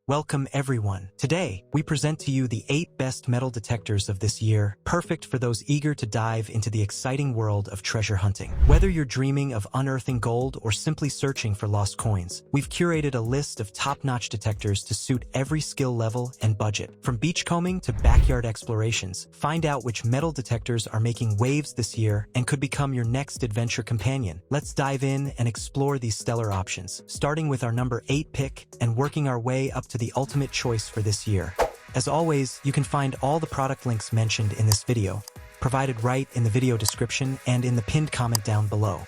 Welcome everyone. Today, we present to you the 8 best metal detectors of this year, perfect for those eager to dive into the exciting world of treasure hunting. Whether you're dreaming of unearthing gold or simply searching for lost coins, we've curated a list of top-notch detectors to suit every skill level and budget. From beachcombing to backyard explorations, find out which metal detectors are making waves this year and could become your next adventure companion. Let's dive in and explore these stellar options, starting with our number 8 pick and working our way up to the ultimate choice for this year. As always, you can find all the product links mentioned in this video, provided right in the video description and in the pinned comment down below.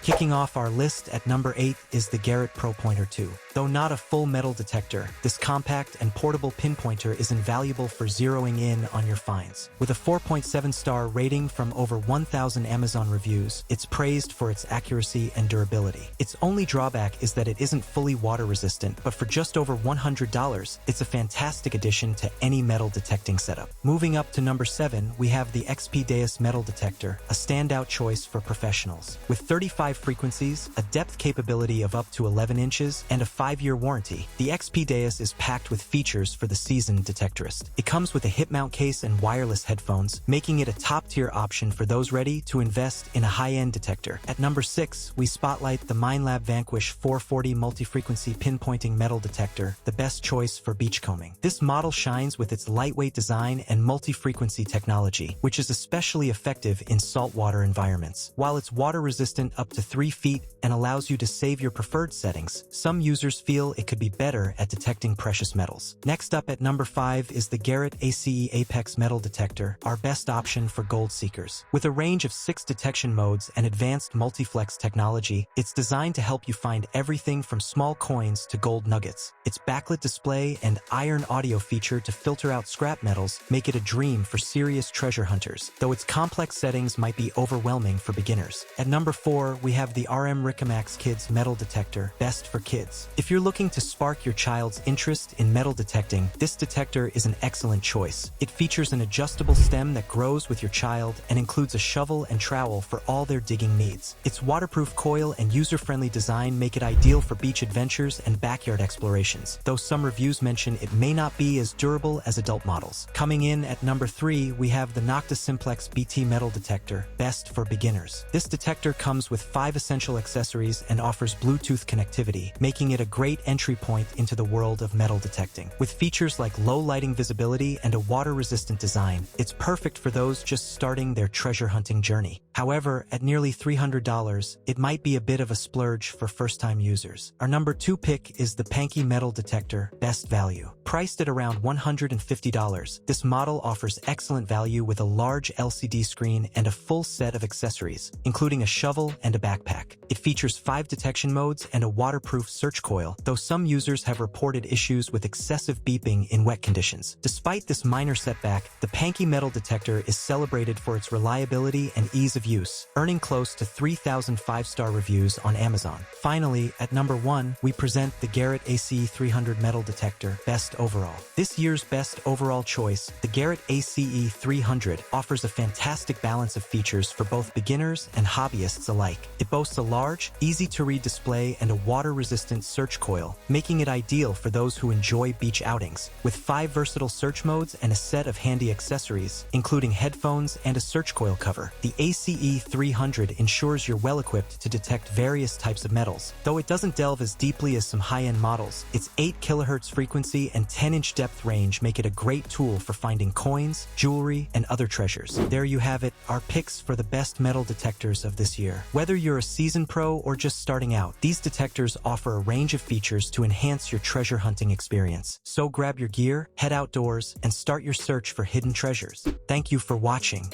Kicking off our list at number 8 is the Garrett Pro Pointer 2. Though not a full metal detector, this compact and portable pinpointer is invaluable for zeroing in on your finds. With a 4.7-star rating from over 1,000 Amazon reviews, it's praised for its accuracy and durability. Its only drawback is that it isn't fully water-resistant, but for just over $100, it's a fantastic addition to any metal detecting setup. Moving up to number 7, we have the XPDAS metal detector, a standout choice for professionals. With 35 frequencies, a depth capability of up to 11 inches, and a 5-year warranty, the XPDAS is packed with features for the seasoned detectorist. It comes with a hip mount case and wireless headphones, making it a top-tier option for those ready to invest in a high-end detector. At number 6, we spotlight the MLAB Vanquish 440 multi-frequency pinpointing metal detector, the best choice for beachcombing. This model shines with its lightweight design and multi-frequency technology, which is especially effective in saltwater environments. While it's water-resistant up to 3 feet and allows you to save your preferred settings, some users feel it could be better at detecting precious metals. Next up at number 5 is the Garrett AC Apex metal detector, our best option for gold seekers. With a range of 6 detection modes and advanced multiflex technology, it's designed to help you find everything from small coins to gold nuggets. Its backlit display and iron audio feature to filter out scrap metals make it a dream for serious treasure hunters, though its complex settings might be overwhelming for beginners. At number 4, we have the Riomax Kids metal detector, best for kids. If you're looking to spark your child's interest in metal detecting, this detector is an excellent choice. It features an adjustable stem that grows with your child and includes a shovel and trowel for all their digging needs. Its waterproof coil and user-friendly design make it ideal for beach adventures and backyard explorations, though some reviews mention it may not be as durable as adult models. Coming in at number 3, we have the Nocta Simplex BT metal detector, best for beginners. This detector comes with 5 essential accessories and offers Bluetooth connectivity, making it a great entry point into the world of metal detecting. With features like low lighting visibility and a water-resistant design, it's perfect for those just starting their treasure hunting journey. However, at nearly $300, it might be a bit of a splurge for first-time users. Our number 2 pick is the Panky metal detector, best value. Priced at around $150, this model offers excellent value with a large LCD screen and a full set of accessories, including a shovel and a backpack. It features 5 detection modes and a waterproof search coil, though some users have reported issues with excessive beeping in wet conditions. Despite this minor setback, the Panky metal detector is celebrated for its reliability and ease of use, earning close to 3,000 5-star reviews on Amazon. Finally, at number 1, we present the Garrett AC300 metal detector, best overall. This year's best overall choice, the Garrett AC300, offers a fantastic balance of features for both beginners and hobbyists alike. It boasts a large, easy-to-read display and a water-resistant search coil, making it ideal for those who enjoy beach outings. With 5 versatile search modes and a set of handy accessories, including headphones and a search coil cover, the ACE300 ensures you're well-equipped to detect various types of metals. Though it doesn't delve as deeply as some high-end models, its 8 kHz frequency and 10-inch depth range make it a great tool for finding coins, jewelry, and other treasures. There you have it, our picks for the best metal detectors of this year. Whether you're a seasoned pro or just starting out, these detectors offer a range of features to enhance your treasure hunting experience. So grab your gear, head outdoors, and start your search for hidden treasures. Thank you for watching.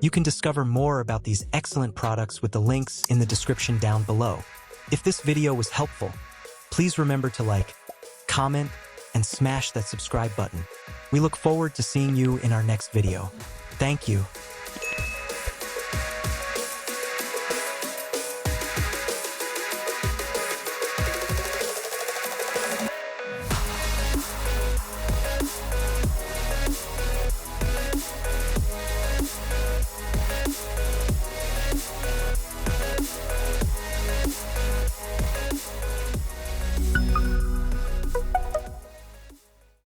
You can discover more about these excellent products with the links in the description down below. If this video was helpful, please remember to like, comment, and smash that subscribe button. We look forward to seeing you in our next video. Thank you.